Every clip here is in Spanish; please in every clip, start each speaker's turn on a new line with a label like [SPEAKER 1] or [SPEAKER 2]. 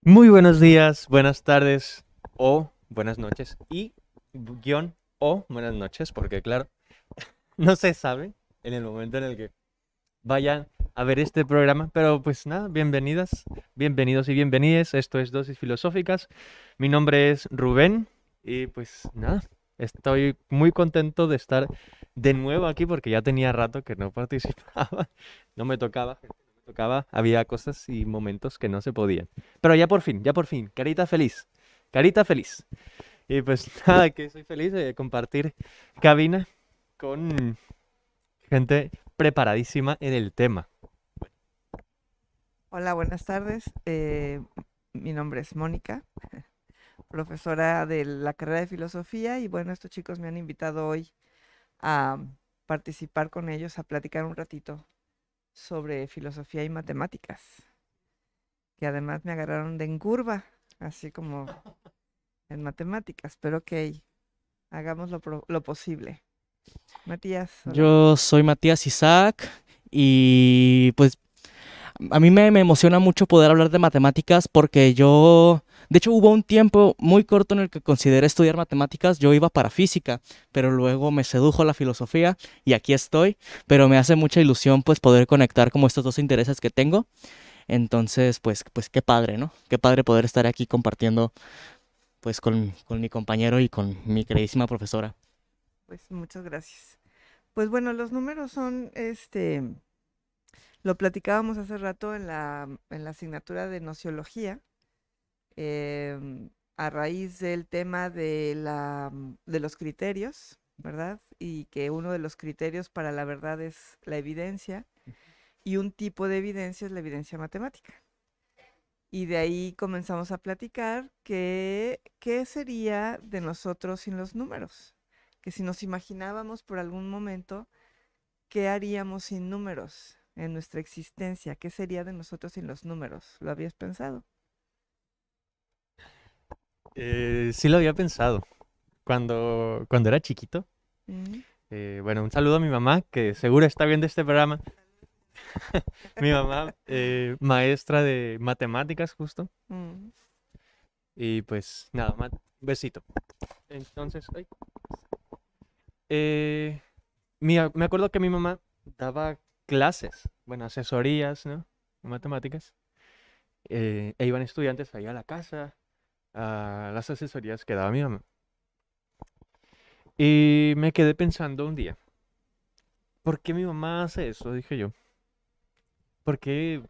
[SPEAKER 1] Muy buenos días, buenas tardes o buenas noches y guión o buenas noches, porque claro, no se sabe en el momento en el que vayan a ver este programa, pero pues nada, bienvenidas, bienvenidos y bienvenides. Esto es Dosis Filosóficas. Mi nombre es Rubén y pues nada, estoy muy contento de estar de nuevo aquí porque ya tenía rato que no participaba, no me tocaba, había cosas y momentos que no se podían. Pero ya por fin, carita feliz, carita feliz. Y pues nada, que soy feliz de compartir cabina con gente preparadísima en el tema.
[SPEAKER 2] Hola, buenas tardes. Mi nombre es Mónica, profesora de la carrera de filosofía y bueno, estos chicos me han invitado hoy a participar con ellos, a platicar un ratito sobre filosofía y matemáticas, que además me agarraron de en curva, así como en matemáticas, pero ok, hagamos lo posible. Matías, hola.
[SPEAKER 3] Yo soy Matías Isaac y pues a mí me emociona mucho poder hablar de matemáticas porque de hecho hubo un tiempo muy corto en el que consideré estudiar matemáticas, yo iba para física, pero luego me sedujo la filosofía y aquí estoy, pero me hace mucha ilusión pues poder conectar como estos dos intereses que tengo, entonces pues qué padre, ¿no? Qué padre poder estar aquí compartiendo pues con mi compañero y con mi queridísima profesora.
[SPEAKER 2] Pues muchas gracias. Pues bueno, los números son, lo platicábamos hace rato en la asignatura de nociología, a raíz del tema de los criterios, ¿verdad? Y que uno de los criterios para la verdad es la evidencia y un tipo de evidencia es la evidencia matemática. Y de ahí comenzamos a platicar que qué sería de nosotros sin los números, que si nos imaginábamos por algún momento, ¿qué haríamos sin números en nuestra existencia? ¿Qué sería de nosotros sin los números? ¿Lo habías pensado?
[SPEAKER 1] Sí lo había pensado cuando era chiquito.
[SPEAKER 2] Mm.
[SPEAKER 1] Bueno, un saludo a mi mamá, que seguro está viendo este programa. Mi mamá, maestra de matemáticas justo.
[SPEAKER 2] Mm.
[SPEAKER 1] Y pues nada, un besito. Entonces, ay, eh, me acuerdo que mi mamá daba clases, bueno, asesorías, ¿no? De matemáticas. E iban estudiantes ahí a la casa, a las asesorías que daba mi mamá. Y me quedé pensando un día, ¿por qué mi mamá hace eso? Dije yo. ¿Por qué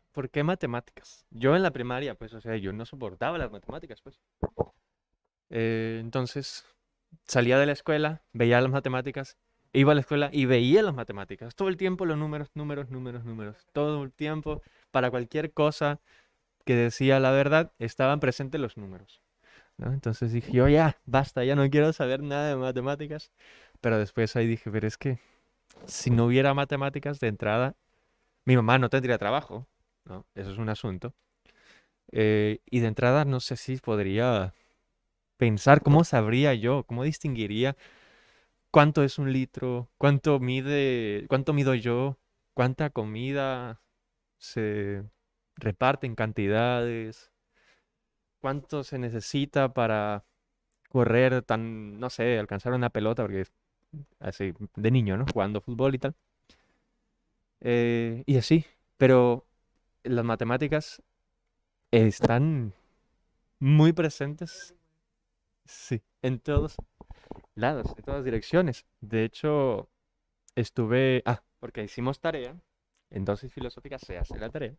[SPEAKER 1] matemáticas? Yo en la primaria, pues, o sea, yo no soportaba las matemáticas, pues. Entonces, salía de la escuela, veía las matemáticas, iba a la escuela y veía las matemáticas. Todo el tiempo los números, números, números, números. Todo el tiempo, para cualquier cosa que decía la verdad, estaban presentes los números, ¿no? Entonces dije yo, ya, basta, ya no quiero saber nada de matemáticas. Pero después ahí dije, pero es que si no hubiera matemáticas de entrada, mi mamá no tendría trabajo, ¿no? Eso es un asunto. Y de entrada no sé si podría pensar cómo sabría yo, cómo distinguiría cuánto es un litro, cuánto mido yo, cuánta comida se reparte en cantidades, cuánto se necesita para correr tan, no sé, alcanzar una pelota, porque es así de niño, ¿no? Jugando fútbol y tal. Y así, pero las matemáticas están muy presentes, sí, en todos lados, en todas direcciones. De hecho, porque hicimos tarea, en dosis filosóficas se hace la tarea, y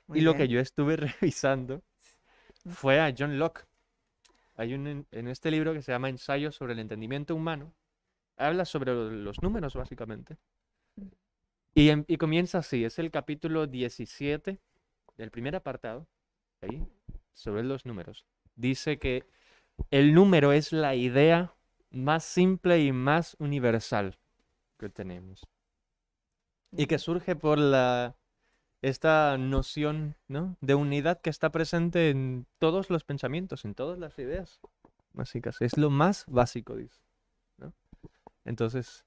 [SPEAKER 2] Muy
[SPEAKER 1] lo que
[SPEAKER 2] bien.
[SPEAKER 1] yo estuve revisando fue a John Locke. Hay en este libro que se llama Ensayo sobre el entendimiento humano, habla sobre los números básicamente, y comienza así, es el capítulo 17 del primer apartado, ahí, sobre los números. Dice que el número es la idea más simple y más universal que tenemos, y que
[SPEAKER 2] Ujú.
[SPEAKER 1] surge por esta noción, ¿no? De unidad que está presente en todos los pensamientos, en todas las ideas básicas. Es lo más básico, dice, ¿no? Entonces,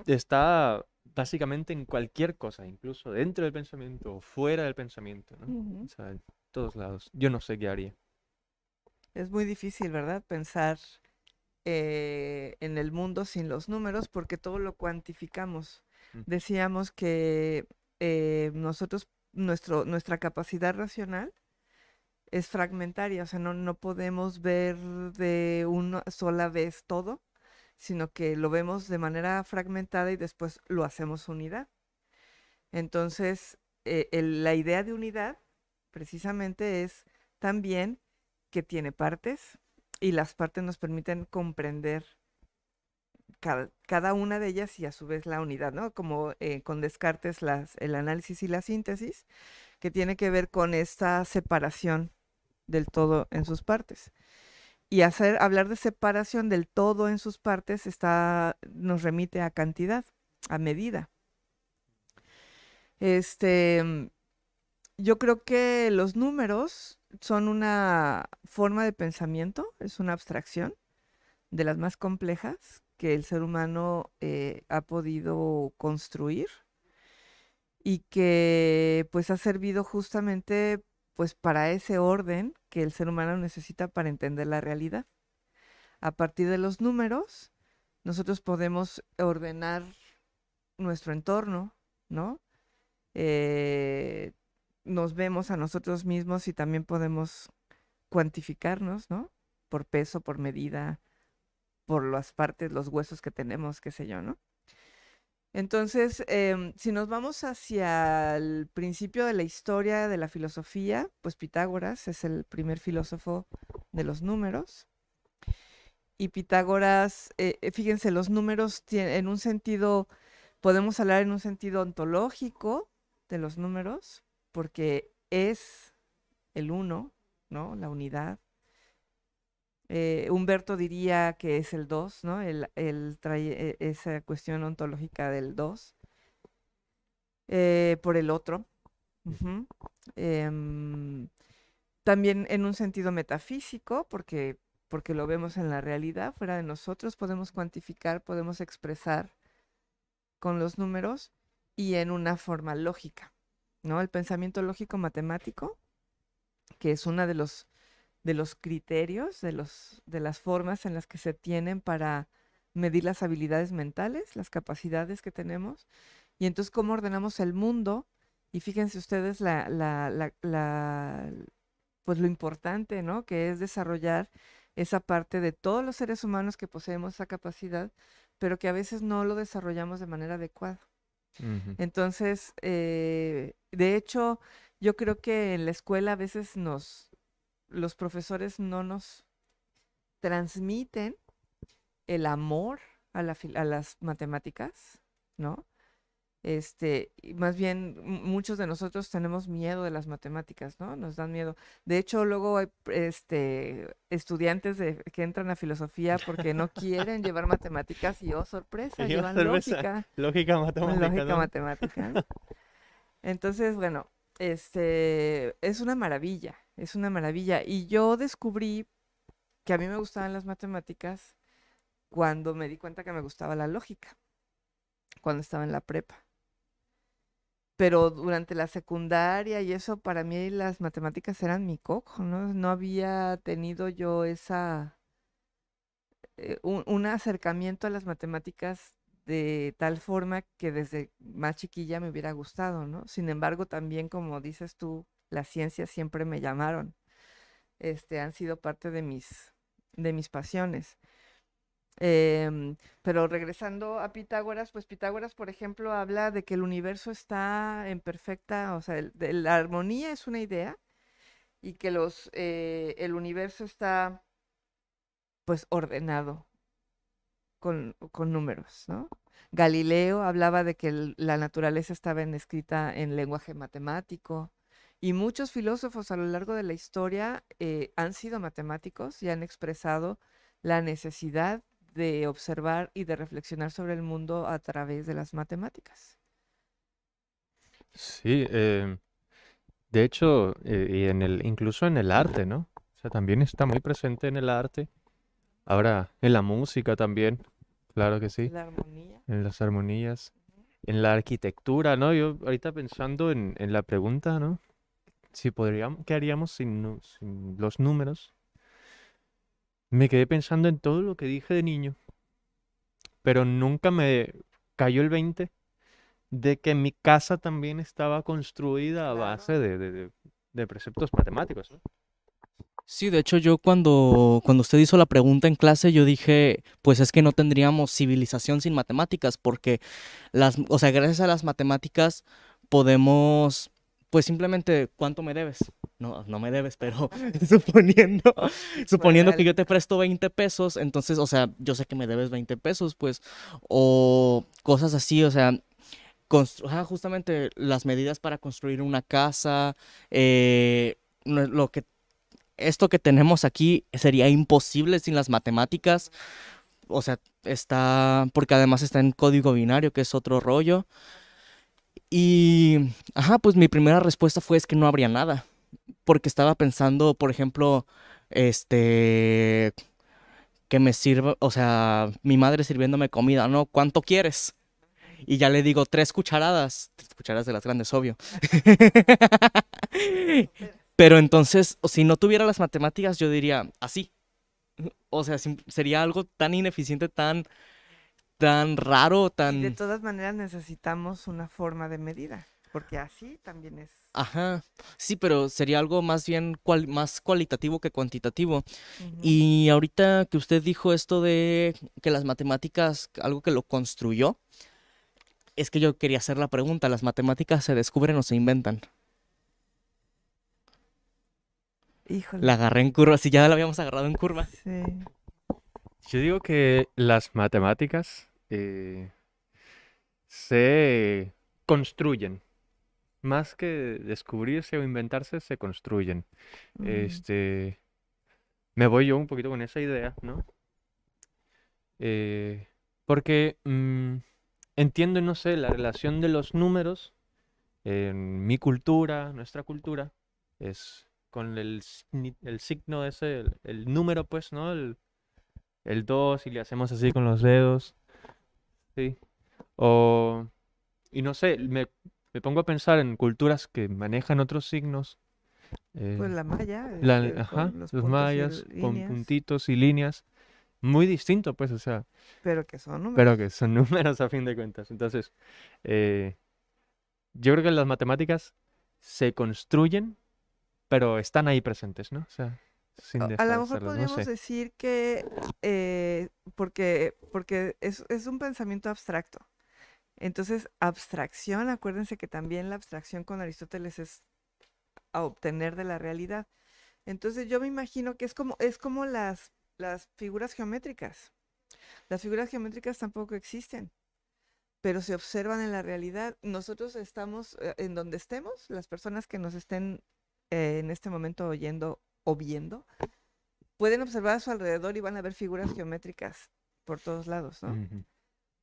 [SPEAKER 1] está básicamente en cualquier cosa, incluso dentro del pensamiento o fuera del pensamiento, ¿no? O
[SPEAKER 2] Ujú.
[SPEAKER 1] sea, todos lados. Yo no sé qué haría.
[SPEAKER 2] Es muy difícil, ¿verdad? Pensar en el mundo sin los números porque todo lo cuantificamos.
[SPEAKER 1] Mm.
[SPEAKER 2] Decíamos que nosotros, nuestra capacidad racional es fragmentaria, o sea, no podemos ver de una sola vez todo, sino que lo vemos de manera fragmentada y después lo hacemos unidad. Entonces, la idea de unidad precisamente es también que tiene partes y las partes nos permiten comprender cada una de ellas y a su vez la unidad, ¿no? Como con Descartes el análisis y la síntesis, que tiene que ver con esta separación del todo en sus partes. Y hablar de separación del todo en sus partes nos remite a cantidad, a medida. Yo creo que los números son una forma de pensamiento, es una abstracción de las más complejas que el ser humano ha podido construir y que pues ha servido justamente pues para ese orden que el ser humano necesita para entender la realidad. A partir de los números, nosotros podemos ordenar nuestro entorno, ¿no? Nos vemos a nosotros mismos y también podemos cuantificarnos, ¿no? Por peso, por medida, por las partes, los huesos que tenemos, qué sé yo, ¿no? Entonces, si nos vamos hacia el principio de la historia de la filosofía, pues Pitágoras es el primer filósofo de los números. Y Pitágoras, fíjense, los números en un sentido, podemos hablar en un sentido ontológico de los números, porque es el uno, ¿no? La unidad. Humberto diría que es el 2, ¿no? Él trae esa cuestión ontológica del 2 por el otro. Ujú. También en un sentido metafísico, porque lo vemos en la realidad, fuera de nosotros, podemos cuantificar, podemos expresar con los números y en una forma lógica, ¿no? El pensamiento lógico matemático, que es uno de los criterios, de las formas en las que se tienen para medir las habilidades mentales, las capacidades que tenemos, y entonces cómo ordenamos el mundo. Y fíjense ustedes pues lo importante, ¿no? Que es desarrollar esa parte de todos los seres humanos que poseemos esa capacidad, pero que a veces no lo desarrollamos de manera adecuada.
[SPEAKER 1] Ujú.
[SPEAKER 2] Entonces, de hecho, yo creo que en la escuela a veces los profesores no nos transmiten el amor a las matemáticas, ¿no? Y más bien muchos de nosotros tenemos miedo de las matemáticas, ¿no? Nos dan miedo. De hecho, luego hay estudiantes que entran a filosofía porque no quieren llevar matemáticas y, oh, sorpresa,
[SPEAKER 1] Y yo,
[SPEAKER 2] llevan
[SPEAKER 1] cerveza,
[SPEAKER 2] lógica,
[SPEAKER 1] lógica matemática,
[SPEAKER 2] lógica
[SPEAKER 1] ¿no?
[SPEAKER 2] matemática, ¿no? Entonces, bueno, es una maravilla, es una maravilla. Y yo descubrí que a mí me gustaban las matemáticas cuando me di cuenta que me gustaba la lógica, cuando estaba en la prepa. Pero durante la secundaria y eso, para mí las matemáticas eran mi coco, ¿no? No había tenido yo un acercamiento a las matemáticas de tal forma que desde más chiquilla me hubiera gustado, ¿no? Sin embargo, también, como dices tú, las ciencias siempre me llamaron. Han sido parte de mis pasiones. Pero regresando a Pitágoras, pues Pitágoras, por ejemplo, habla de que el universo está en perfecta, o sea, la armonía es una idea y que el universo está pues ordenado con números, ¿no? Galileo hablaba de que la naturaleza estaba escrita en lenguaje matemático y muchos filósofos a lo largo de la historia han sido matemáticos y han expresado la necesidad de observar y de reflexionar sobre el mundo a través de las matemáticas.
[SPEAKER 1] Sí, de hecho, y incluso en el arte, ¿no? O sea, también está muy presente en el arte. Ahora, en la música también, claro que sí,
[SPEAKER 2] La armonía.
[SPEAKER 1] en las armonías, en la arquitectura, ¿no? Yo ahorita pensando en la pregunta, ¿no? si podríamos, ¿qué haríamos sin los números? Me quedé pensando en todo lo que dije de niño, pero nunca me cayó el 20 de que mi casa también estaba construida a base
[SPEAKER 2] Claro.
[SPEAKER 1] de preceptos matemáticos, ¿no?
[SPEAKER 3] Sí, de hecho yo cuando usted hizo la pregunta en clase, yo dije, pues es que no tendríamos civilización sin matemáticas, porque o sea, gracias a las matemáticas podemos, pues simplemente, ¿cuánto me debes? No, no me debes, pero suponiendo,
[SPEAKER 2] Pues
[SPEAKER 3] suponiendo que yo te
[SPEAKER 2] realmente.
[SPEAKER 3] presto 20 pesos, entonces, o sea, yo sé que me debes 20 pesos, pues, o cosas así, o sea, justamente las medidas para construir una casa, lo que esto que tenemos aquí sería imposible sin las matemáticas. O sea, porque además está en código binario, que es otro rollo. Y, ajá, pues mi primera respuesta fue es que no habría nada. Porque estaba pensando, por ejemplo, este, que me sirva, o sea, mi madre sirviéndome comida, ¿no? ¿Cuánto quieres? Y ya le digo 3 cucharadas, 3 cucharadas de las grandes, obvio.
[SPEAKER 2] Soperas.
[SPEAKER 3] Pero entonces, si no tuviera las matemáticas, yo diría así. O sea, sería algo tan ineficiente, tan raro,
[SPEAKER 2] Y de
[SPEAKER 3] tan...
[SPEAKER 2] todas maneras necesitamos una forma de medida, porque así también es.
[SPEAKER 3] Ajá. Sí, pero sería algo más bien más cualitativo que cuantitativo.
[SPEAKER 2] Ujú.
[SPEAKER 3] Y ahorita que usted dijo esto de que las matemáticas, algo que lo construyó, es que yo quería hacer la pregunta, ¿las matemáticas se descubren o se inventan? La
[SPEAKER 2] Híjole,
[SPEAKER 3] agarré en curva, si ya la habíamos agarrado en curva.
[SPEAKER 2] sí.
[SPEAKER 1] Yo digo que las matemáticas se construyen. Más que descubrirse o inventarse, se construyen.
[SPEAKER 2] Ujú.
[SPEAKER 1] Este, me voy yo un poquito con esa idea, ¿no? Porque entiendo, no sé, la relación de los números en mi cultura, nuestra cultura, es con el signo ese, el número, pues, ¿no? El 2 y le hacemos así con los dedos, ¿sí? O, y no sé, me pongo a pensar en culturas que manejan otros signos.
[SPEAKER 2] Pues
[SPEAKER 1] eh,
[SPEAKER 2] la malla,
[SPEAKER 1] ajá,
[SPEAKER 2] con los
[SPEAKER 1] los
[SPEAKER 2] puntos y
[SPEAKER 1] mayas con
[SPEAKER 2] líneas,
[SPEAKER 1] puntitos y líneas, muy distinto, pues, o sea,
[SPEAKER 2] pero que son
[SPEAKER 1] pero
[SPEAKER 2] números.
[SPEAKER 1] que son números a fin de cuentas. Entonces, eh, yo creo que las matemáticas se construyen, pero están ahí presentes, ¿no? O sea, sin
[SPEAKER 2] A
[SPEAKER 1] dejar
[SPEAKER 2] lo
[SPEAKER 1] de
[SPEAKER 2] mejor
[SPEAKER 1] estarlas, no
[SPEAKER 2] podríamos
[SPEAKER 1] sé.
[SPEAKER 2] decir que, porque es un pensamiento abstracto. Entonces, abstracción, acuérdense que también la abstracción con Aristóteles es a obtener de la realidad. Entonces, yo me imagino que es como las figuras geométricas. Las figuras geométricas tampoco existen, pero se observan en la realidad. Nosotros estamos en donde estemos, las personas que nos estén en este momento oyendo o viendo, pueden observar a su alrededor y van a ver figuras geométricas por todos lados, ¿no?
[SPEAKER 1] Ujú,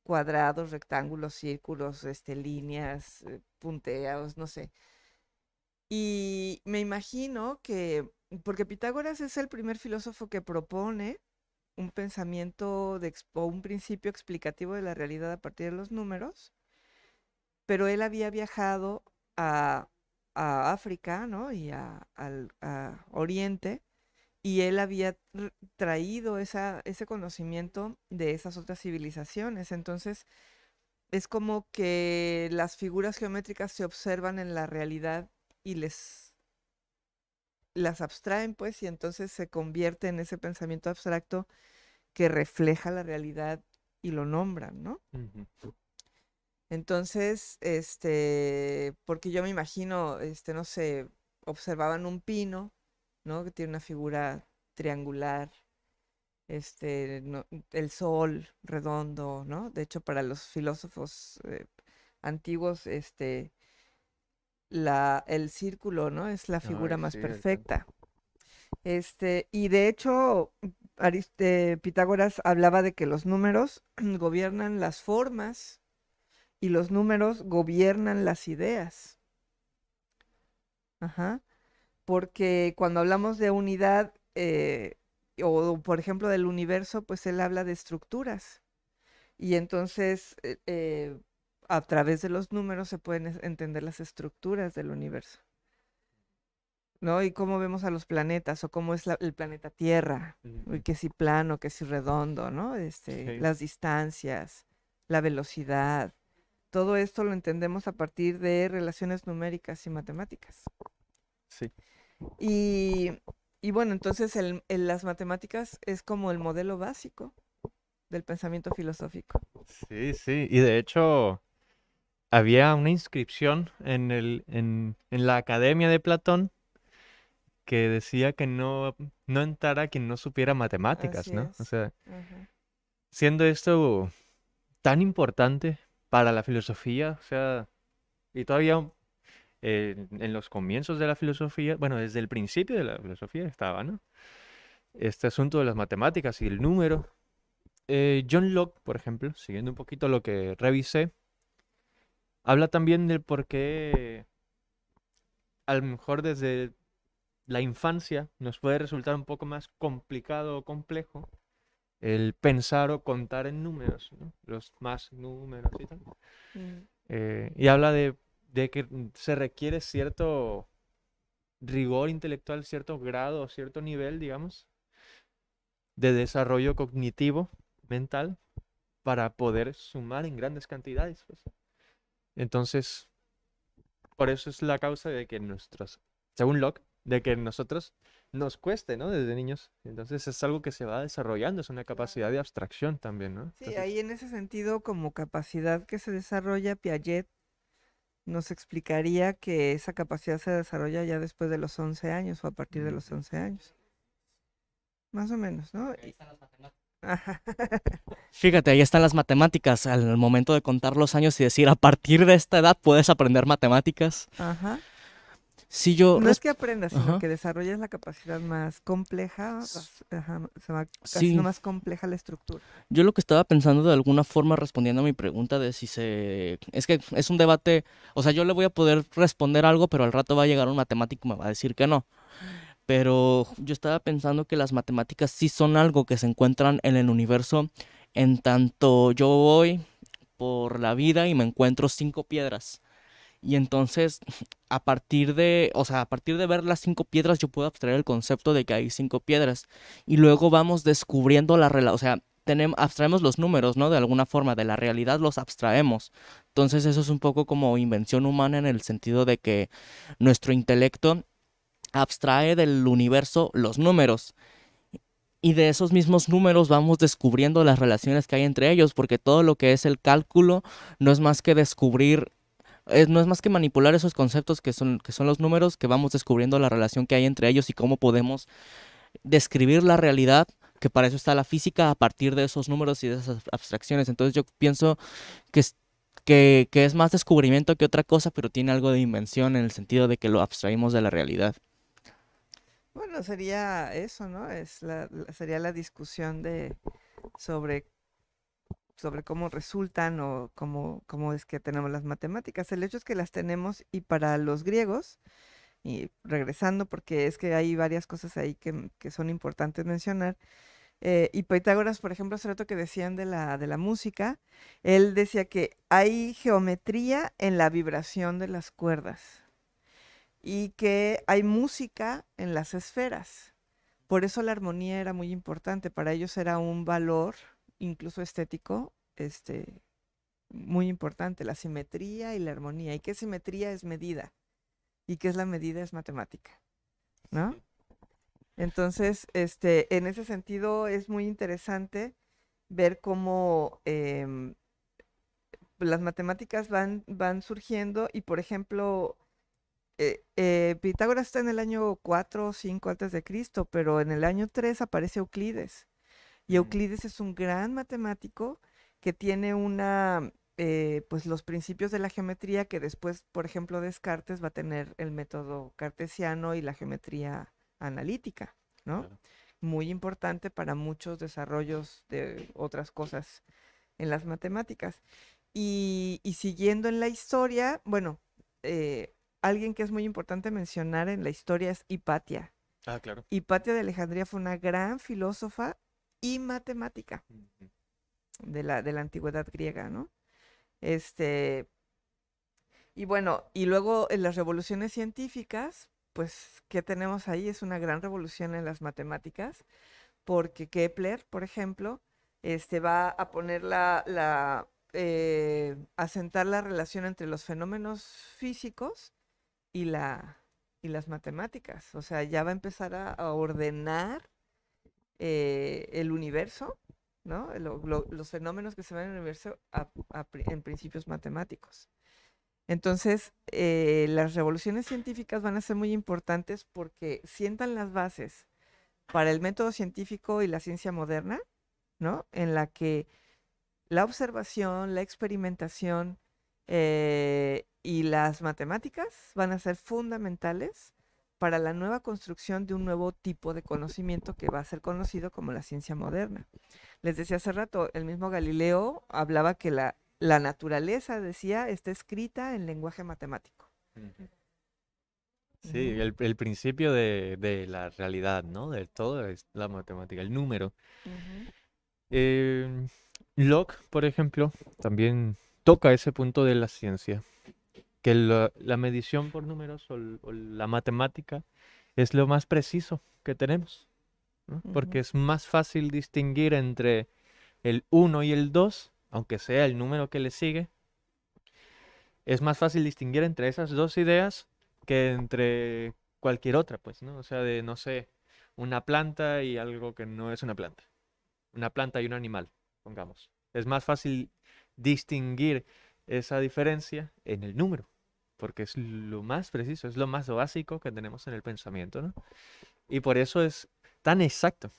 [SPEAKER 2] Cuadrados, rectángulos, círculos, líneas, punteados, no sé. Y me imagino que, porque Pitágoras es el primer filósofo que propone un pensamiento o un principio explicativo de la realidad a partir de los números, pero él había viajado a, a África, ¿no? Y a Oriente, y él había traído ese conocimiento de esas otras civilizaciones. Entonces, es como que las figuras geométricas se observan en la realidad y las abstraen, pues, y entonces se convierte en ese pensamiento abstracto que refleja la realidad y lo nombran, ¿no?
[SPEAKER 1] ujú.
[SPEAKER 2] Entonces, porque yo me imagino, no sé, observaban un pino, ¿no? Que tiene una figura triangular, el sol redondo, ¿no? De hecho, para los filósofos antiguos, el círculo, ¿no? Es la figura
[SPEAKER 1] Ay,
[SPEAKER 2] más
[SPEAKER 1] cierto.
[SPEAKER 2] perfecta. Y de hecho, Pitágoras hablaba de que los números gobiernan las formas y los números gobiernan las ideas. Ajá. Porque cuando hablamos de unidad, o por ejemplo del universo, pues él habla de estructuras. Y entonces, a través de los números se pueden entender las estructuras del universo. ¿no? Y cómo vemos a los planetas, o cómo es el planeta Tierra, y que si plano, que si redondo, ¿no?
[SPEAKER 1] Sí.
[SPEAKER 2] Las distancias, la velocidad, todo esto lo entendemos a partir de relaciones numéricas y matemáticas.
[SPEAKER 1] Sí.
[SPEAKER 2] Y bueno, entonces las matemáticas es como el modelo básico del pensamiento filosófico.
[SPEAKER 1] Sí, sí. Y de hecho, había una inscripción en la Academia de Platón que decía que no entrara quien no supiera matemáticas,
[SPEAKER 2] Así
[SPEAKER 1] ¿no? O
[SPEAKER 2] es.
[SPEAKER 1] sea,
[SPEAKER 2] Ajá.
[SPEAKER 1] siendo esto tan importante para la filosofía, o sea, y todavía en los comienzos de la filosofía, bueno, desde el principio de la filosofía estaba, ¿no? Este asunto de las matemáticas y el número. John Locke, por ejemplo, siguiendo un poquito lo que revisé, habla también del por qué a lo mejor desde la infancia nos puede resultar un poco más complicado o complejo el pensar o contar en números, ¿no? Los más números y tal.
[SPEAKER 2] Mm.
[SPEAKER 1] Y habla de que se requiere cierto rigor intelectual, cierto grado, cierto nivel, digamos, de desarrollo cognitivo, mental, para poder sumar en grandes cantidades, pues. Entonces, por eso es la causa de que según Locke, de que nosotros nos cueste, ¿no? Desde niños. Entonces es algo que se va desarrollando, es una capacidad de abstracción también, ¿no?
[SPEAKER 2] Sí,
[SPEAKER 1] Entonces,
[SPEAKER 2] ahí en ese sentido, como capacidad que se desarrolla, Piaget nos explicaría que esa capacidad se desarrolla ya después de los 11 años o a partir de los 11 años. Más o menos, ¿no? Ajá.
[SPEAKER 3] Fíjate, ahí están las matemáticas. Al momento de contar los años y decir, a partir de esta edad puedes aprender matemáticas.
[SPEAKER 2] Ajá.
[SPEAKER 3] Si yo...
[SPEAKER 2] No es que aprendas, sino
[SPEAKER 3] Ajá.
[SPEAKER 2] que desarrollas la capacidad más compleja, ajá, se va haciendo
[SPEAKER 3] Sí,
[SPEAKER 2] más compleja la estructura.
[SPEAKER 3] yo lo que estaba pensando de alguna forma respondiendo a mi pregunta de si se... Es que es un debate, o sea, yo le voy a poder responder algo, pero al rato va a llegar un matemático y me va a decir que no. Pero yo estaba pensando que las matemáticas sí son algo que se encuentran en el universo en tanto yo voy por la vida y me encuentro 5 piedras. Y entonces, a partir de, o sea, a partir de ver las 5 piedras, yo puedo abstraer el concepto de que hay 5 piedras. Y luego vamos descubriendo la relación, o sea, abstraemos los números, ¿no? De alguna forma, de la realidad los abstraemos. Entonces, eso es un poco como invención humana en el sentido de que nuestro intelecto abstrae del universo los números. Y de esos mismos números vamos descubriendo las relaciones que hay entre ellos, porque todo lo que es el cálculo no es más que descubrir, no es más que manipular esos conceptos que son los números, que vamos descubriendo la relación que hay entre ellos y cómo podemos describir la realidad, que para eso está la física, a partir de esos números y de esas abstracciones. Entonces yo pienso que que es más descubrimiento que otra cosa, pero tiene algo de invención en el sentido de que lo abstraímos de la realidad.
[SPEAKER 2] Bueno, sería eso, ¿no? Sería la discusión sobre, sobre cómo resultan o cómo es que tenemos las matemáticas. El hecho es que las tenemos y para los griegos, y regresando porque es que hay varias cosas ahí que son importantes mencionar. Y Pitágoras, por ejemplo, hace rato que decían de la música, él decía que hay geometría en la vibración de las cuerdas y que hay música en las esferas. Por eso la armonía era muy importante. Para ellos era un valor, incluso estético, muy importante, la simetría y la armonía. ¿Y qué simetría es medida? ¿Y qué es la medida? Es matemática, ¿no? Entonces, en ese sentido es muy interesante ver cómo las matemáticas van surgiendo y, por ejemplo, Pitágoras está en el año 4 o 5 antes de Cristo, pero en el año 3 aparece Euclides. Y Euclides es un gran matemático que tiene pues los principios de la geometría que después, por ejemplo, Descartes va a tener el método cartesiano y la geometría analítica, ¿no?
[SPEAKER 1] claro.
[SPEAKER 2] Muy importante para muchos desarrollos de otras cosas en las matemáticas. Y siguiendo en la historia, bueno, alguien que es muy importante mencionar en la historia es Hipatia.
[SPEAKER 1] Ah, claro.
[SPEAKER 2] Hipatia de Alejandría fue una gran filósofa y matemática
[SPEAKER 1] Ujú.
[SPEAKER 2] de la antigüedad griega, ¿no? Este, y bueno, y luego en las revoluciones científicas, pues, ¿qué tenemos ahí? Es una gran revolución en las matemáticas, porque Kepler, por ejemplo, va a poner asentar la relación entre los fenómenos físicos y las matemáticas. O sea, ya va a empezar a ordenar el universo, ¿no? Los fenómenos que se ven en el universo en principios matemáticos. Entonces, las revoluciones científicas van a ser muy importantes porque sientan las bases para el método científico y la ciencia moderna, ¿no? En la que la observación, la experimentación y las matemáticas van a ser fundamentales para la nueva construcción de un nuevo tipo de conocimiento que va a ser conocido como la ciencia moderna. Les decía hace rato, el mismo Galileo hablaba que la naturaleza, decía, está escrita en lenguaje matemático.
[SPEAKER 1] Ujú. Sí, el principio de la realidad, ¿no? De todo es la matemática, el número.
[SPEAKER 2] Ujú.
[SPEAKER 1] Eh, Locke, por ejemplo, también toca ese punto de la ciencia, que la medición por números o la matemática es lo más preciso que tenemos, ¿no? Porque
[SPEAKER 2] Ujú.
[SPEAKER 1] es más fácil distinguir entre el uno y el 2, aunque sea el número que le sigue, es más fácil distinguir entre esas dos ideas que entre cualquier otra, pues, ¿no? O sea, de, no sé, una planta y algo que no es una planta. Una planta y un animal, pongamos. Es más fácil distinguir esa diferencia en el número, porque es lo más preciso, es lo más básico que tenemos en el pensamiento, ¿no? Y por eso es tan exacto,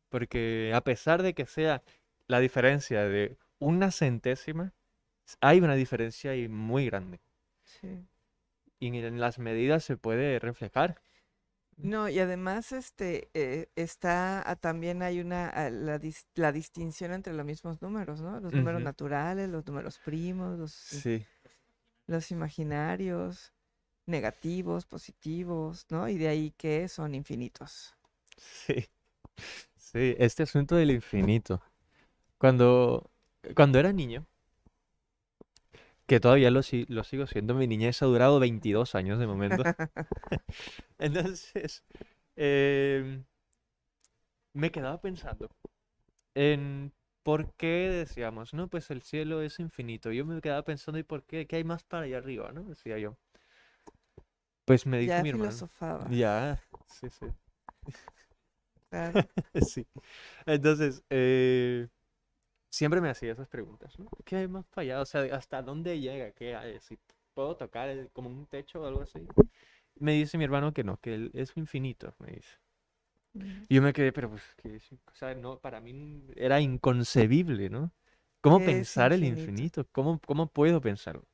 [SPEAKER 1] porque a pesar de que sea la diferencia de una centésima, hay una diferencia ahí muy grande.
[SPEAKER 2] Sí.
[SPEAKER 1] Y en las medidas se puede reflejar.
[SPEAKER 2] No, y además también hay la distinción entre los mismos números, ¿no? Los números
[SPEAKER 1] Ujú.
[SPEAKER 2] naturales, los números primos,
[SPEAKER 1] Sí,
[SPEAKER 2] los imaginarios, negativos, positivos, ¿no? Y de ahí que son infinitos.
[SPEAKER 1] sí, sí, este asunto del infinito. Cuando, cuando era niño, que todavía lo sigo siendo, mi niñez ha durado 22 años de momento. Entonces, em, me quedaba pensando en por qué decíamos, no, pues el cielo es infinito. Yo me quedaba pensando, ¿y por qué? ¿Qué hay más para allá arriba, no? Decía yo. Pues me dijo
[SPEAKER 2] Ya
[SPEAKER 1] mi hermano.
[SPEAKER 2] filosofabas,
[SPEAKER 1] Ya, sí, sí,
[SPEAKER 2] claro.
[SPEAKER 1] sí. Entonces, siempre me hacía esas preguntas, ¿no? ¿Qué hay más para allá? O sea, ¿hasta dónde llega? ¿Qué hay? Si puedo tocar como un techo o algo así. Me dice mi hermano que no, que es infinito, me dice.
[SPEAKER 2] Mm.
[SPEAKER 1] Y yo me quedé, pero pues, o sea, no, para mí era inconcebible, ¿no? ¿Cómo
[SPEAKER 2] ¿Qué es
[SPEAKER 1] pensar el
[SPEAKER 2] infinito?
[SPEAKER 1] infinito? ¿Cómo puedo pensarlo?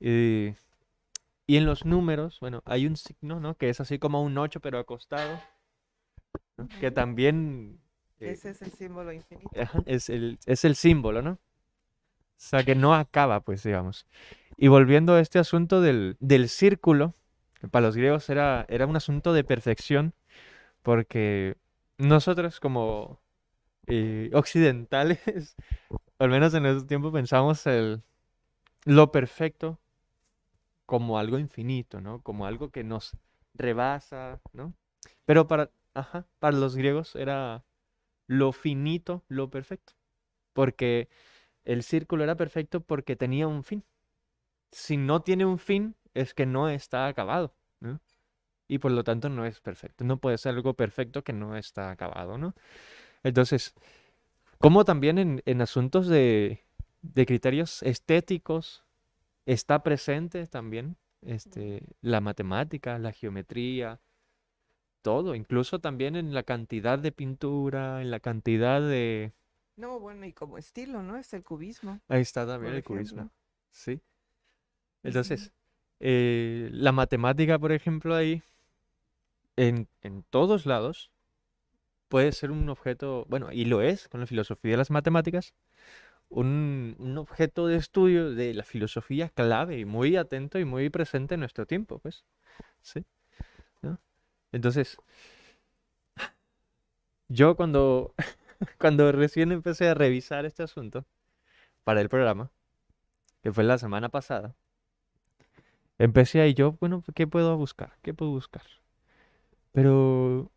[SPEAKER 1] Eh, y en los números, bueno, hay un signo, ¿no? Que es así como un 8 pero acostado, ¿no? Que
[SPEAKER 2] Ujú.
[SPEAKER 1] también
[SPEAKER 2] Ese es el símbolo infinito.
[SPEAKER 1] ajá, es el símbolo, ¿no? O sea, que no acaba, pues, digamos. Y volviendo a este asunto del círculo, que para los griegos era un asunto de perfección, porque nosotros como occidentales, al menos en ese tiempo pensamos lo perfecto como algo infinito, ¿no? Como algo que nos rebasa, ¿no? Pero para los griegos era lo finito, lo perfecto, porque el círculo era perfecto porque tenía un fin. Si no tiene un fin, es que no está acabado, ¿no? Y por lo tanto no es perfecto. No puede ser algo perfecto que no está acabado, ¿no? Entonces, como también en asuntos de criterios estéticos está presente también la matemática, la geometría, todo, incluso también en la cantidad de pintura, en la cantidad de...
[SPEAKER 2] No, bueno, y como estilo, ¿no? Es el cubismo,
[SPEAKER 1] Ahí está también
[SPEAKER 2] por
[SPEAKER 1] el cubismo,
[SPEAKER 2] ejemplo.
[SPEAKER 1] ¿sí?
[SPEAKER 2] Ujú.
[SPEAKER 1] Entonces, la matemática, por ejemplo, ahí, en todos lados, puede ser un objeto, bueno, y lo es con la filosofía de las matemáticas, un objeto de estudio de la filosofía clave y muy atento y muy presente en nuestro tiempo, pues, ¿sí? ¿No? Entonces, yo cuando recién empecé a revisar este asunto para el programa, que fue la semana pasada, Empecé ahí yo, bueno, ¿qué puedo buscar? ¿Qué puedo buscar? Pero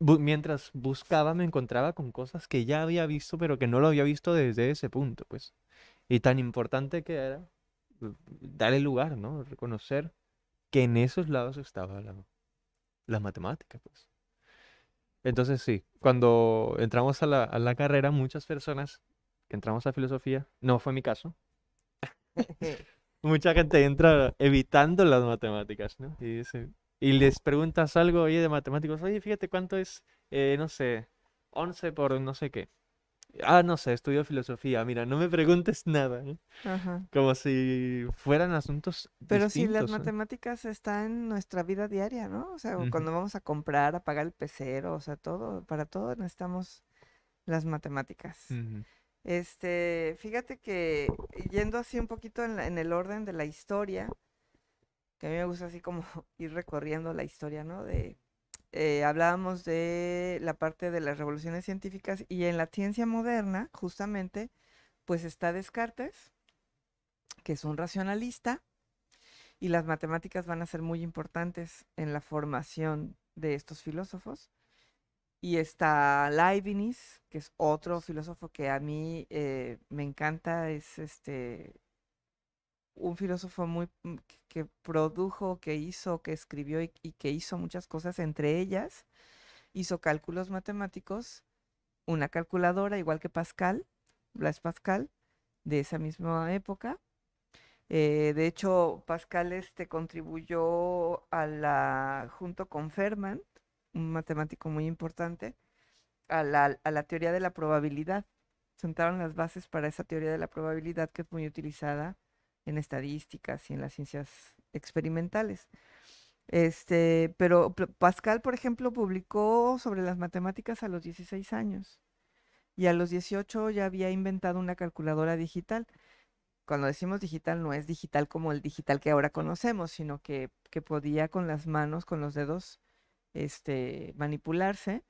[SPEAKER 1] mientras buscaba me encontraba con cosas que ya había visto, pero que no lo había visto desde ese punto, pues. Y tan importante que era darle lugar, ¿no? Reconocer que en esos lados estaba la matemática, pues. Entonces sí, cuando entramos a la carrera, muchas personas que entramos a filosofía, no fue mi caso, mucha gente entra evitando las matemáticas, ¿no? Y les preguntas algo, oye, de matemáticos, oye, fíjate cuánto es, no sé, 11 por no sé qué. Ah, no sé, estudio filosofía, mira, no me preguntes nada, ¿no?
[SPEAKER 2] Ajá.
[SPEAKER 1] Como si fueran asuntos
[SPEAKER 2] Pero sí, las
[SPEAKER 1] distintos, ¿no?
[SPEAKER 2] matemáticas están en nuestra vida diaria, ¿no? O sea, o
[SPEAKER 1] Ujú,
[SPEAKER 2] cuando vamos a comprar, a pagar el pecero, o sea, todo, para todo necesitamos las matemáticas.
[SPEAKER 1] ujú,
[SPEAKER 2] Fíjate que yendo así un poquito en el orden de la historia, que a mí me gusta así como ir recorriendo la historia, ¿no? Hablábamos de la parte de las revoluciones científicas y en la ciencia moderna, justamente, pues está Descartes, que es un racionalista, y las matemáticas van a ser muy importantes en la formación de estos filósofos. Y está Leibniz, que es otro filósofo que a mí me encanta, es un filósofo que produjo, que hizo, que escribió y que hizo muchas cosas, entre ellas hizo cálculos matemáticos, una calculadora, igual que Pascal, Blaise Pascal, de esa misma época. De hecho, Pascal contribuyó junto con Fermat, un matemático muy importante, a la teoría de la probabilidad. Sentaron las bases para esa teoría de la probabilidad que es muy utilizada en estadísticas y en las ciencias experimentales. Pero Pascal, por ejemplo, publicó sobre las matemáticas a los 16 años y a los 18 ya había inventado una calculadora digital. Cuando decimos digital, no es digital como el digital que ahora conocemos, sino que podía con las manos, con los dedos, manipularse,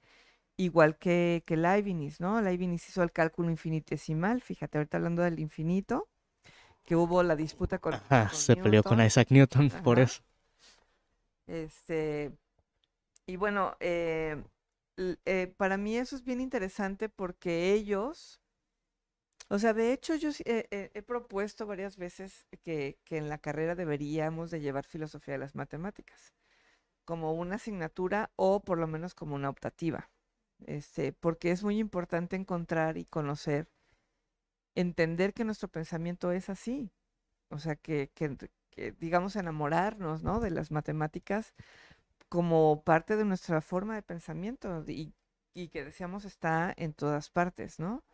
[SPEAKER 2] igual que Leibniz, ¿no? Leibniz hizo el cálculo infinitesimal, fíjate, ahorita hablando del infinito, que hubo la disputa
[SPEAKER 3] Ajá,
[SPEAKER 2] con
[SPEAKER 3] se peleó con
[SPEAKER 2] Newton,
[SPEAKER 3] Isaac Newton por
[SPEAKER 2] ajá,
[SPEAKER 3] eso.
[SPEAKER 2] este, y bueno, para mí eso es bien interesante porque ellos, o sea, de hecho yo he propuesto varias veces que en la carrera deberíamos de llevar filosofía de las matemáticas como una asignatura o por lo menos como una optativa, porque es muy importante encontrar y conocer, entender que nuestro pensamiento es así, o sea, que digamos enamorarnos, ¿no? De las matemáticas como parte de nuestra forma de pensamiento y que decíamos está en todas partes, ¿no?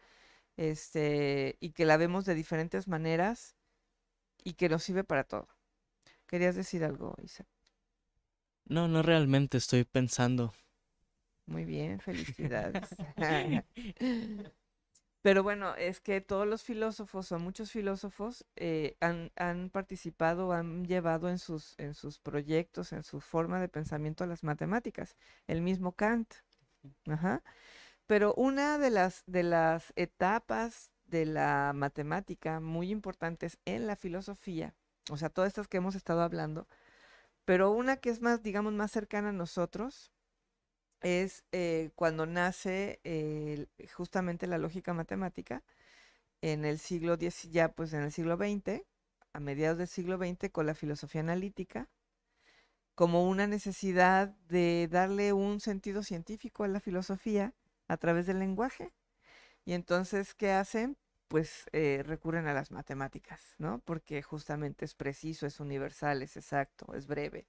[SPEAKER 2] Y que la vemos de diferentes maneras y que nos sirve para todo. ¿Querías decir algo, Isa?
[SPEAKER 3] No, no realmente estoy pensando.
[SPEAKER 2] Muy bien, felicidades. Pero bueno, es que todos los filósofos o muchos filósofos han participado, han llevado en sus proyectos, en su forma de pensamiento las matemáticas. El mismo Kant. Ajá. Pero una de las etapas de la matemática muy importantes en la filosofía, o sea, todas estas que hemos estado hablando, pero una que es más, digamos, más cercana a nosotros, es cuando nace justamente la lógica matemática en el siglo X, ya pues en el siglo XX, a mediados del siglo XX, con la filosofía analítica, como una necesidad de darle un sentido científico a la filosofía a través del lenguaje. Y entonces, ¿qué hacen? Pues recurren a las matemáticas, ¿no? Porque justamente es preciso, es universal, es exacto, es breve,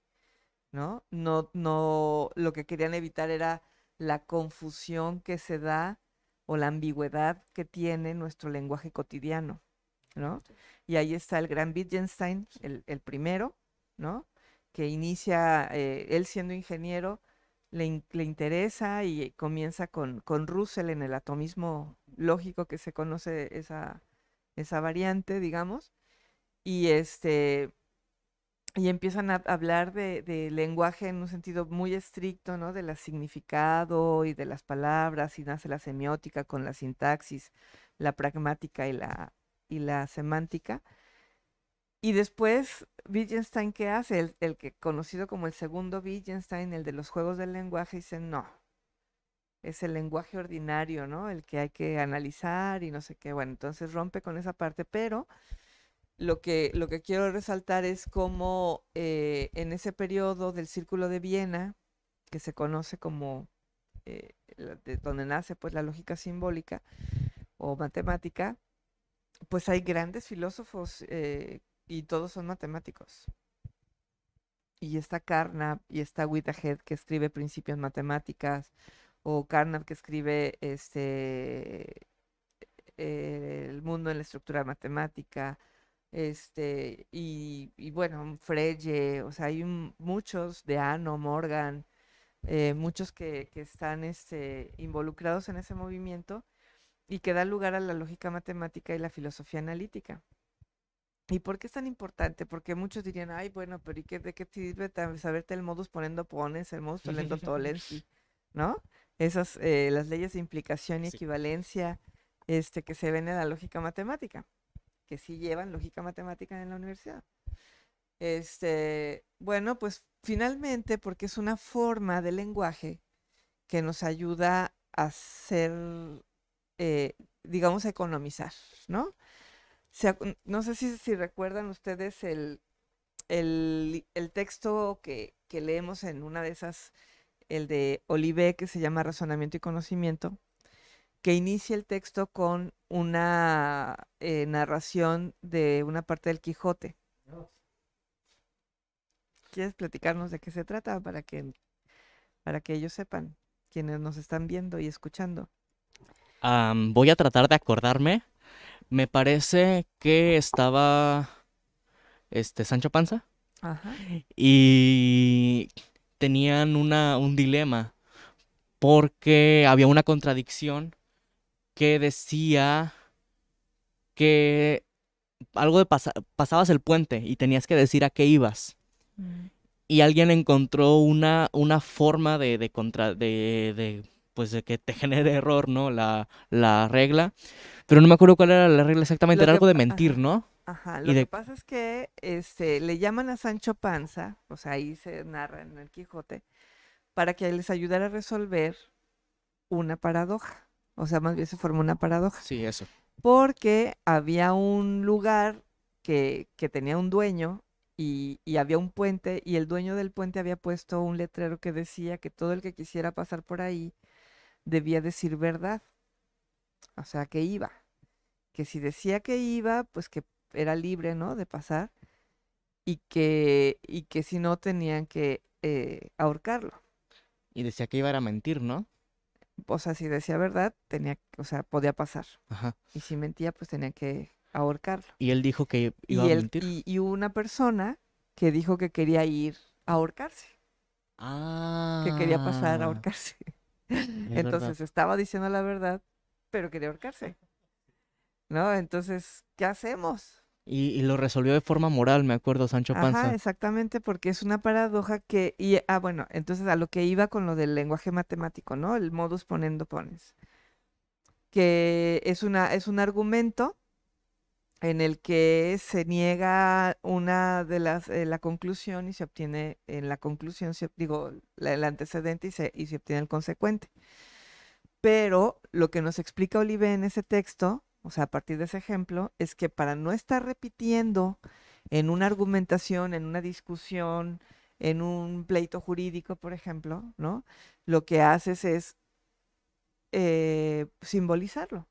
[SPEAKER 2] ¿no? No, lo que querían evitar era la confusión que se da o la ambigüedad que tiene nuestro lenguaje cotidiano, ¿no? Y ahí está el gran Wittgenstein, el primero, ¿no? Que inicia, él siendo ingeniero, le interesa y comienza con Russell en el atomismo lógico que se conoce esa variante, digamos, y y empiezan a hablar de lenguaje en un sentido muy estricto, ¿no? Del significado y de las palabras, y nace la semiótica con la sintaxis, la pragmática y la semántica. Y después, Wittgenstein, ¿qué hace? El que conocido como el segundo Wittgenstein, el de los juegos del lenguaje, dice, no, es el lenguaje ordinario, ¿no? El que hay que analizar y no sé qué. Bueno, entonces rompe con esa parte, pero lo que quiero resaltar es cómo en ese periodo del Círculo de Viena, que se conoce como de donde nace pues la lógica simbólica o matemática, pues hay grandes filósofos y todos son matemáticos. Y está Carnap y está Whitehead que escribe Principios Matemáticas, o Carnap que escribe El mundo en la estructura matemática, y bueno, Frege, o sea, hay muchos de Anno, Morgan, muchos que están involucrados en ese movimiento y que da lugar a la lógica matemática y la filosofía analítica. ¿Y por qué es tan importante? Porque muchos dirían, ay, bueno, pero ¿y de qué sirve saberte el modus ponendo pones, el modus tollendo tollens, ¿no? Esas, las leyes de implicación y
[SPEAKER 3] Sí.
[SPEAKER 2] equivalencia, que se ven en la lógica matemática, que sí llevan lógica matemática en la universidad. Bueno, pues finalmente, porque es una forma de lenguaje que nos ayuda a hacer, digamos, a economizar, ¿no? No sé si recuerdan ustedes el texto que leemos en una de esas, el de Olivet, que se llama Razonamiento y Conocimiento, que inicia el texto con una narración de una parte del Quijote. ¿Quieres platicarnos de qué se trata para que ellos sepan, quienes nos están viendo y escuchando?
[SPEAKER 3] Voy a tratar de acordarme. Me parece que estaba Sancho Panza
[SPEAKER 2] Ajá.
[SPEAKER 3] y tenían un dilema porque había una contradicción que decía que algo de pasabas el puente y tenías que decir a qué ibas.
[SPEAKER 2] Mm.
[SPEAKER 3] Y alguien encontró una forma pues de que te genere error, ¿no? La regla. Pero no me acuerdo cuál era la regla exactamente,
[SPEAKER 2] Lo
[SPEAKER 3] era
[SPEAKER 2] que,
[SPEAKER 3] algo de mentir,
[SPEAKER 2] ajá,
[SPEAKER 3] ¿no?
[SPEAKER 2] ajá,
[SPEAKER 3] Y
[SPEAKER 2] lo que
[SPEAKER 3] de,
[SPEAKER 2] pasa es que le llaman a Sancho Panza, o sea, ahí se narra en el Quijote, para que les ayudara a resolver una paradoja. O sea, más bien se formó una paradoja.
[SPEAKER 3] sí, eso.
[SPEAKER 2] Porque había un lugar que tenía un dueño y había un puente y el dueño del puente había puesto un letrero que decía que todo el que quisiera pasar por ahí debía decir verdad, o sea, que iba, que si decía que iba, pues que era libre, ¿no? De pasar y que si no tenían que ahorcarlo.
[SPEAKER 3] Y decía que iba a ir a mentir, ¿no?
[SPEAKER 2] O sea, si decía verdad, o sea, podía pasar.
[SPEAKER 3] Ajá.
[SPEAKER 2] Y si mentía, pues tenía que ahorcarlo.
[SPEAKER 3] Y él dijo que iba
[SPEAKER 2] Y
[SPEAKER 3] a
[SPEAKER 2] él,
[SPEAKER 3] mentir.
[SPEAKER 2] y hubo una persona que dijo que quería ir a ahorcarse, que quería pasar a
[SPEAKER 3] Ah,
[SPEAKER 2] ahorcarse.
[SPEAKER 3] es verdad.
[SPEAKER 2] Entonces estaba diciendo la verdad, pero quería ahorcarse, ¿no? Entonces, ¿qué hacemos?
[SPEAKER 3] Y lo resolvió de forma moral, me acuerdo, Sancho
[SPEAKER 2] Ajá,
[SPEAKER 3] Panza.
[SPEAKER 2] exactamente, porque es una paradoja bueno, entonces a lo que iba con lo del lenguaje matemático, ¿no? El modus ponendo pones, que es un argumento en el que se niega una de la conclusión y se obtiene en la conclusión, digo, el antecedente y se obtiene el consecuente. Pero lo que nos explica Olive en ese texto, o sea, a partir de ese ejemplo, es que para no estar repitiendo en una argumentación, en una discusión, en un pleito jurídico, por ejemplo, ¿no? Lo que haces es simbolizarlo.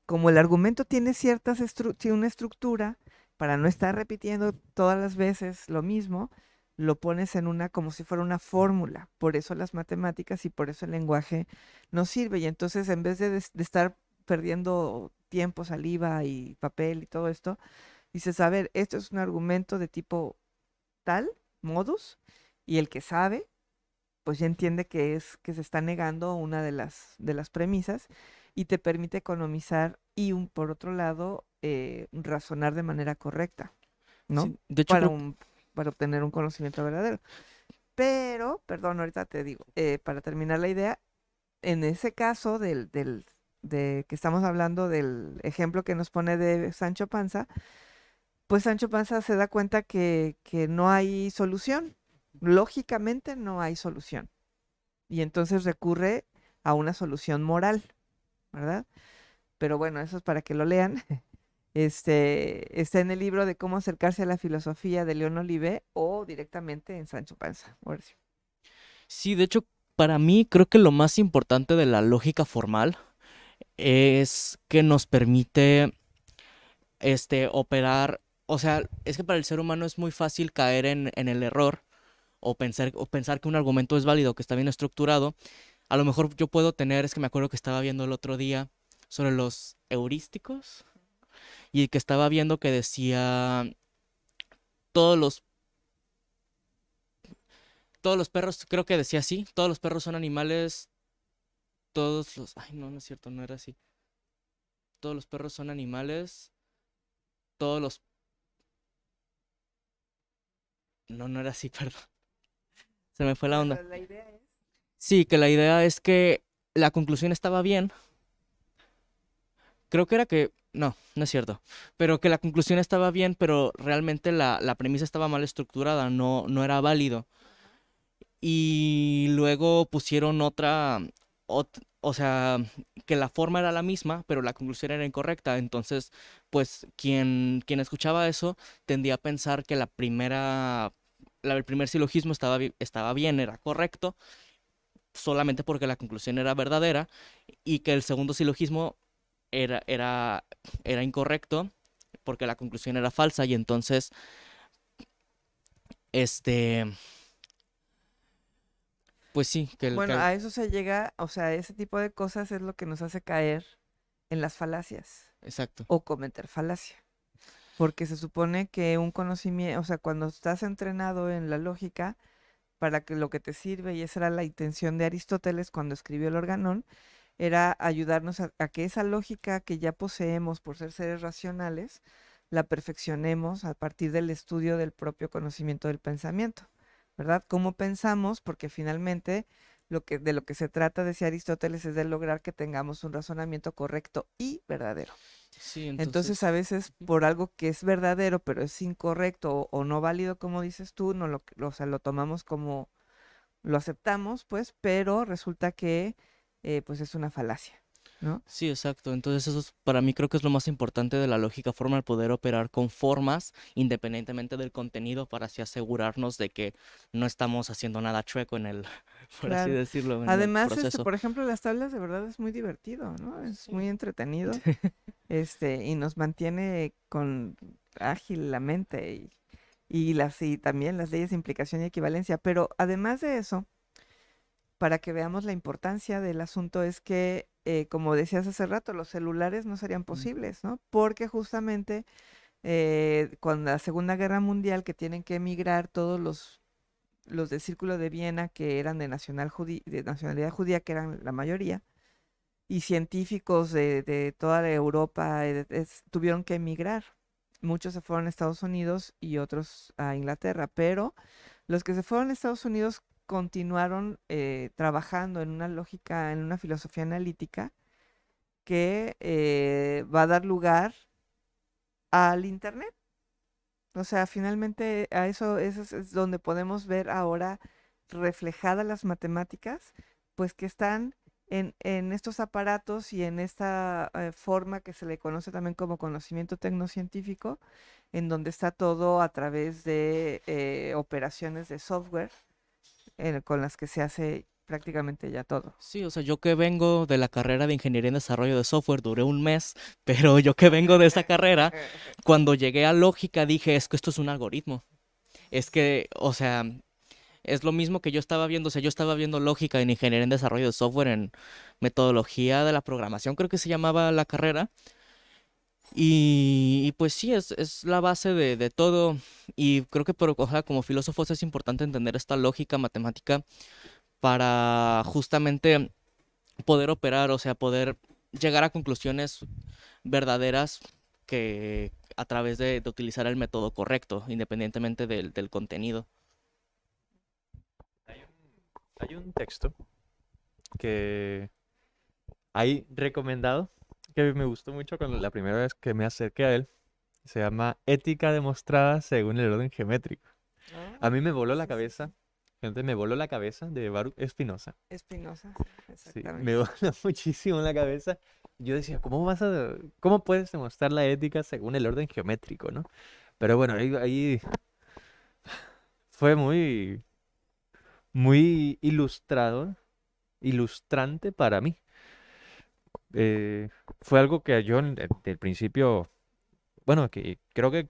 [SPEAKER 2] Como el argumento tiene tiene una estructura, para no estar repitiendo todas las veces lo mismo, lo pones en como si fuera una fórmula. Por eso las matemáticas y por eso el lenguaje nos sirve. Y entonces, en vez de estar perdiendo tiempo, saliva y papel y todo esto, dices, a ver, esto es un argumento de tipo tal, modus, y el que sabe, pues ya entiende que se está negando una de las premisas y te permite economizar y por otro lado, razonar de manera correcta, ¿no?
[SPEAKER 3] Sí, de hecho
[SPEAKER 2] Para
[SPEAKER 3] creo
[SPEAKER 2] un, para obtener un conocimiento verdadero. Pero, perdón, ahorita te digo, para terminar la idea, en ese caso de que estamos hablando del ejemplo que nos pone de Sancho Panza, pues Sancho Panza se da cuenta que no hay solución. Lógicamente no hay solución. Y entonces recurre a una solución moral, ¿verdad? Pero bueno, eso es para que lo lean. Está en el libro de cómo acercarse a la filosofía de León Olivé o directamente en Sancho Panza. Horacio.
[SPEAKER 3] Sí, de hecho, para mí creo que lo más importante de la lógica formal es que nos permite operar, o sea, es que para el ser humano es muy fácil caer en el error o pensar que un argumento es válido, que está bien estructurado. A lo mejor yo puedo tener, es que me acuerdo que estaba viendo el otro día sobre los heurísticos y que estaba viendo que decía todos los todos los perros, creo que decía así, todos los perros son animales, ay, no, no es cierto, no era así. Todos los perros son animales, todos los, no, no era así, perdón. Se me fue la onda.
[SPEAKER 2] La idea es...
[SPEAKER 3] Sí, que la idea es que la conclusión estaba bien. Creo que era que, no, no es cierto. Pero que la conclusión estaba bien, pero realmente la premisa estaba mal estructurada, no, no era válido. Y luego pusieron o sea, que la forma era la misma, pero la conclusión era incorrecta. Entonces, pues quien escuchaba eso tendía a pensar que el primer silogismo estaba bien, era correcto, solamente porque la conclusión era verdadera, y que el segundo silogismo era, era, era incorrecto porque la conclusión era falsa, y entonces, este, pues sí,
[SPEAKER 2] Bueno, a eso se llega, o sea, ese tipo de cosas es lo que nos hace caer en las falacias
[SPEAKER 3] exacto.
[SPEAKER 2] o cometer falacia. Porque se supone que un conocimiento, o sea, cuando estás entrenado en la lógica, para que lo que te sirve, y esa era la intención de Aristóteles cuando escribió el Organón, era ayudarnos a que esa lógica que ya poseemos por ser seres racionales, la perfeccionemos a partir del estudio del propio conocimiento del pensamiento, ¿verdad? ¿Cómo pensamos? Porque finalmente de lo que se trata, decía Aristóteles, es de lograr que tengamos un razonamiento correcto y verdadero.
[SPEAKER 3] Sí,
[SPEAKER 2] Entonces, a veces por algo que es verdadero, pero es incorrecto o no válido, como dices tú, no o sea, lo tomamos como, lo aceptamos, pues, pero resulta que pues es una falacia, ¿no?
[SPEAKER 3] sí, exacto. Entonces eso para mí creo que es lo más importante de la lógica formal, poder operar con formas independientemente del contenido para así asegurarnos de que no estamos haciendo nada chueco en el, por así
[SPEAKER 2] Claro.
[SPEAKER 3] decirlo, en el
[SPEAKER 2] Además,
[SPEAKER 3] proceso.
[SPEAKER 2] por ejemplo, las tablas de verdad es muy divertido, ¿no? Es muy entretenido, y nos mantiene con ágil la mente y también las leyes de implicación y equivalencia. Pero además de eso, para que veamos la importancia del asunto es que, como decías hace rato, los celulares no serían posibles, ¿no? Porque justamente con la Segunda Guerra Mundial que tienen que emigrar todos los del Círculo de Viena que eran de nacionalidad judía, que eran la mayoría, y científicos de toda la Europa tuvieron que emigrar. Muchos se fueron a Estados Unidos y otros a Inglaterra, pero los que se fueron a Estados Unidos continuaron trabajando en una lógica, en una filosofía analítica que va a dar lugar al Internet. O sea, finalmente a eso es donde podemos ver ahora reflejadas las matemáticas, pues que están en estos aparatos y en esta forma que se le conoce también como conocimiento tecnocientífico, en donde está todo a través de operaciones de software con las que se hace prácticamente ya todo.
[SPEAKER 3] Sí, o sea, yo que vengo de la carrera de ingeniería en desarrollo de software, duré un mes, pero yo que vengo de esa carrera, cuando llegué a lógica dije, es que esto es un algoritmo. Es que, o sea, es lo mismo que yo estaba viendo, o sea, yo estaba viendo lógica en ingeniería en desarrollo de software, en metodología de la programación, creo que se llamaba la carrera. Y pues sí, es la base de todo. Y creo que ojalá, como filósofos es importante entender esta lógica matemática para justamente poder operar, o sea, poder llegar a conclusiones verdaderas que a través de utilizar el método correcto, independientemente del contenido.
[SPEAKER 1] Hay un texto que hay recomendado que me gustó mucho cuando la primera vez que me acerqué a él, Se llama Ética demostrada según el orden geométrico. A mí me voló la
[SPEAKER 2] Sí, sí,
[SPEAKER 1] cabeza,
[SPEAKER 2] sí.
[SPEAKER 1] gente, me voló la cabeza de Baruch Spinoza.
[SPEAKER 2] Espinosa,
[SPEAKER 1] Sí, me
[SPEAKER 2] exactamente.
[SPEAKER 1] voló muchísimo la cabeza. Yo decía, cómo puedes demostrar la ética según el orden geométrico, ¿no? Pero bueno, ahí fue muy ilustrante para mí. Eh, Fue algo que yo del principio, bueno, que creo que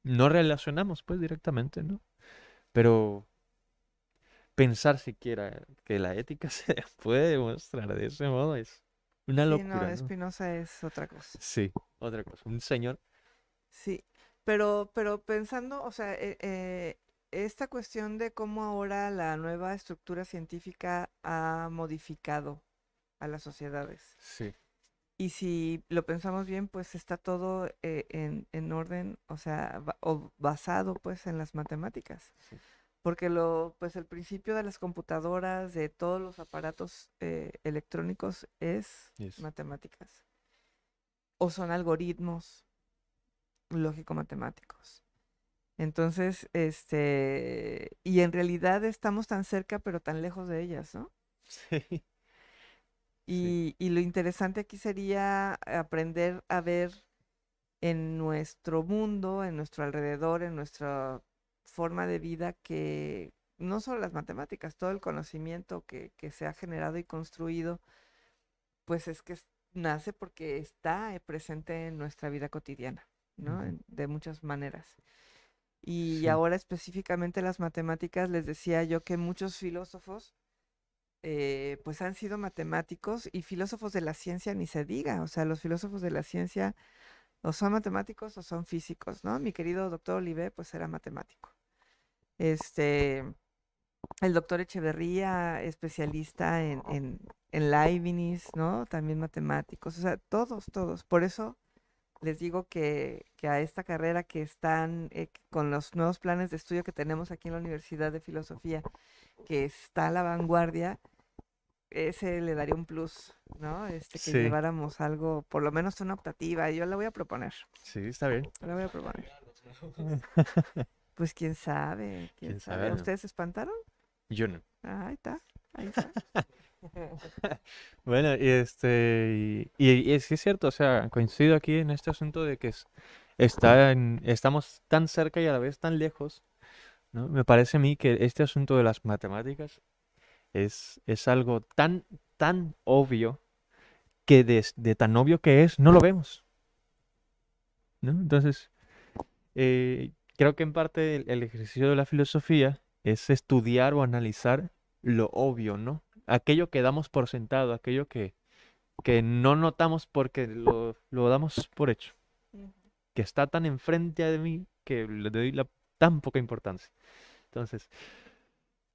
[SPEAKER 1] no relacionamos pues directamente, ¿no? Pero pensar siquiera que la ética se puede demostrar de ese modo es una
[SPEAKER 2] Sí, no,
[SPEAKER 1] locura, ¿no?
[SPEAKER 2] Espinosa es otra cosa.
[SPEAKER 1] Sí, otra cosa. Un señor.
[SPEAKER 2] Sí, pero pensando, o sea, esta cuestión de cómo ahora la nueva estructura científica ha modificado a las sociedades.
[SPEAKER 1] Sí,
[SPEAKER 2] Y si lo pensamos bien, pues está todo en orden, o sea, o basado pues en las matemáticas.
[SPEAKER 1] sí,
[SPEAKER 2] Porque pues el principio de las computadoras, de todos los aparatos electrónicos es
[SPEAKER 1] eso.
[SPEAKER 2] matemáticas. O son algoritmos lógico-matemáticos. Entonces, y en realidad estamos tan cerca, pero tan lejos de ellas, ¿no?
[SPEAKER 1] Sí, sí,
[SPEAKER 2] Y lo interesante aquí sería aprender a ver en nuestro mundo, en nuestro alrededor, en nuestra forma de vida, que no solo las matemáticas, todo el conocimiento que se ha generado y construido, pues es que nace porque está presente en nuestra vida cotidiana, ¿no?
[SPEAKER 1] ujú,
[SPEAKER 2] De muchas maneras. Y
[SPEAKER 1] sí,
[SPEAKER 2] ahora específicamente las matemáticas, les decía yo que muchos filósofos pues han sido matemáticos y filósofos de la ciencia ni se diga, o sea, los filósofos de la ciencia o son matemáticos o son físicos, ¿no? Mi querido doctor Olivé pues era matemático. Este, el doctor Echeverría, especialista en Leibniz, ¿no? También matemáticos, o sea, todos. Por eso les digo que a esta carrera que están con los nuevos planes de estudio que tenemos aquí en la Universidad de Filosofía, que está a la vanguardia, ese le daría un plus, ¿no? Que
[SPEAKER 1] sí,
[SPEAKER 2] lleváramos algo, por lo menos una optativa. Yo la voy a proponer.
[SPEAKER 1] sí, está bien.
[SPEAKER 2] La voy a proponer. Pues quién sabe, quién
[SPEAKER 1] ¿Quién sabe?
[SPEAKER 2] sabe. ¿A ustedes se espantaron?
[SPEAKER 1] Yo no.
[SPEAKER 2] Ah, ahí está, ahí está.
[SPEAKER 1] Bueno, y sí es cierto, o sea, coincido aquí en este asunto de que estamos tan cerca y a la vez tan lejos, ¿no? Me parece a mí que este asunto de las matemáticas es algo tan obvio que de tan obvio que es, no lo vemos, ¿no? Entonces, creo que en parte el ejercicio de la filosofía es estudiar o analizar lo obvio, ¿no? Aquello que damos por sentado, aquello que no notamos porque lo damos por hecho,
[SPEAKER 2] Ujú.
[SPEAKER 1] que está tan enfrente de mí que le doy tan poca importancia. Entonces,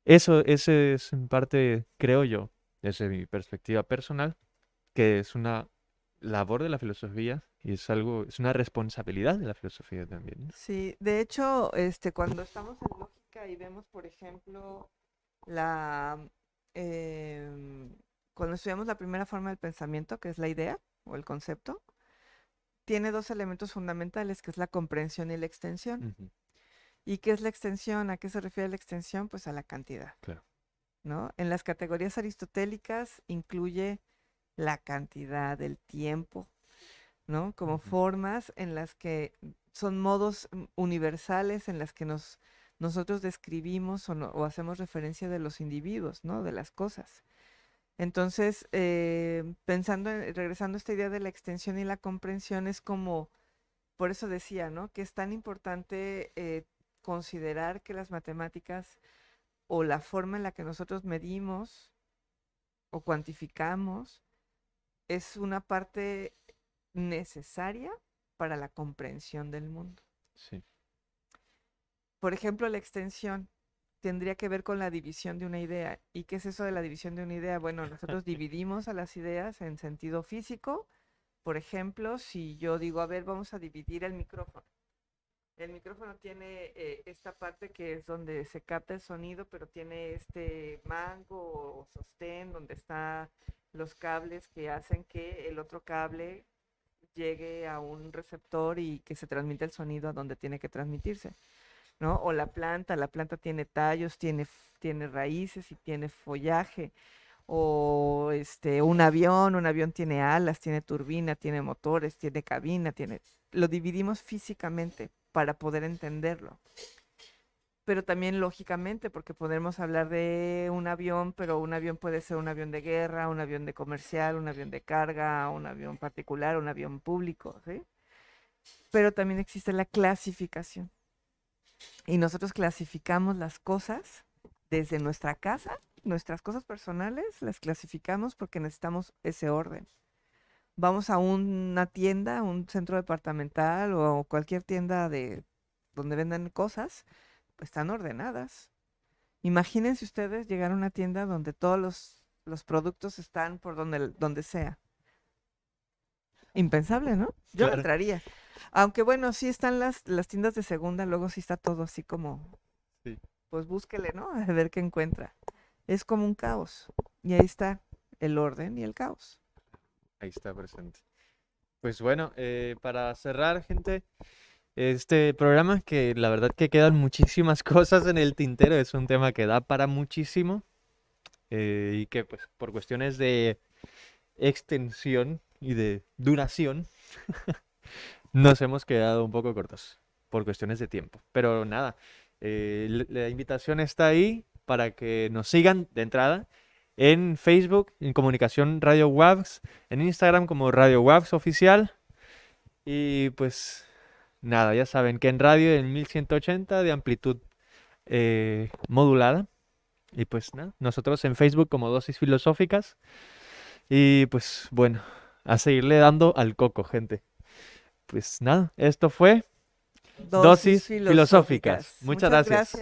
[SPEAKER 1] ese es en parte, creo yo, desde mi perspectiva personal, que es una labor de la filosofía y es una responsabilidad de la filosofía también, ¿no?
[SPEAKER 2] Sí, de hecho, cuando estamos en lógica y vemos, por ejemplo, la, em, cuando estudiamos la primera forma del pensamiento, que es la idea o el concepto, tiene dos elementos fundamentales, que es la comprensión y la extensión.
[SPEAKER 1] Ujú,
[SPEAKER 2] ¿Y qué es la extensión? ¿A qué se refiere la extensión? Pues a la cantidad,
[SPEAKER 1] claro.
[SPEAKER 2] ¿no? En las categorías aristotélicas incluye la cantidad, el tiempo, ¿no? Como
[SPEAKER 1] Ujú,
[SPEAKER 2] formas en las que son modos universales en las que nosotros describimos o hacemos referencia de los individuos, ¿no? De las cosas. Entonces, regresando a esta idea de la extensión y la comprensión, es como, por eso decía, ¿no? Que es tan importante considerar que las matemáticas o la forma en la que nosotros medimos o cuantificamos es una parte necesaria para la comprensión del mundo.
[SPEAKER 1] sí.
[SPEAKER 2] Por ejemplo, la extensión tendría que ver con la división de una idea. ¿Y qué es eso de la división de una idea? Bueno, nosotros dividimos a las ideas en sentido físico. Por ejemplo, si yo digo, a ver, vamos a dividir el micrófono. El micrófono tiene esta parte que es donde se capta el sonido, pero tiene este mango o sostén donde están los cables que hacen que el otro cable llegue a un receptor y que se transmita el sonido a donde tiene que transmitirse, ¿no? O la planta tiene tallos, tiene raíces y tiene follaje. O un avión tiene alas, tiene turbina, tiene motores, tiene cabina, lo dividimos físicamente para poder entenderlo. Pero también lógicamente, porque podemos hablar de un avión, pero un avión puede ser un avión de guerra, un avión de comercial, un avión de carga, un avión particular, un avión público, ¿sí? Pero también existe la clasificación. Y nosotros clasificamos las cosas desde nuestra casa, nuestras cosas personales, las clasificamos porque necesitamos ese orden. Vamos a una tienda, un centro departamental o cualquier tienda donde vendan cosas, pues están ordenadas. Imagínense ustedes llegar a una tienda donde todos los productos están por donde sea. Impensable, ¿no? Yo no
[SPEAKER 1] Claro.
[SPEAKER 2] entraría. Aunque bueno, sí están las tiendas de segunda, luego sí está todo así como,
[SPEAKER 1] Sí.
[SPEAKER 2] pues búsquele, ¿no? A ver qué encuentra. Es como un caos. Y ahí está el orden y el caos.
[SPEAKER 1] Ahí está presente. Pues bueno, para cerrar, gente, este programa, que la verdad que quedan muchísimas cosas en el tintero, es un tema que da para muchísimo y que pues por cuestiones de extensión y de duración nos hemos quedado un poco cortos por cuestiones de tiempo. Pero nada, la invitación está ahí para que nos sigan de entrada en Facebook, en Comunicación Radio WAVS, en Instagram como Radio WAVS Oficial. Y pues nada, ya saben que en radio en 1180 de amplitud modulada. Y pues nada, nosotros en Facebook como Dosis Filosóficas. Y pues bueno, a seguirle dando al coco, gente. Pues nada, esto fue Dosis Filosóficas. Muchas gracias.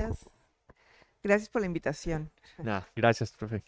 [SPEAKER 2] Gracias por la invitación.
[SPEAKER 1] Nada, gracias, profe.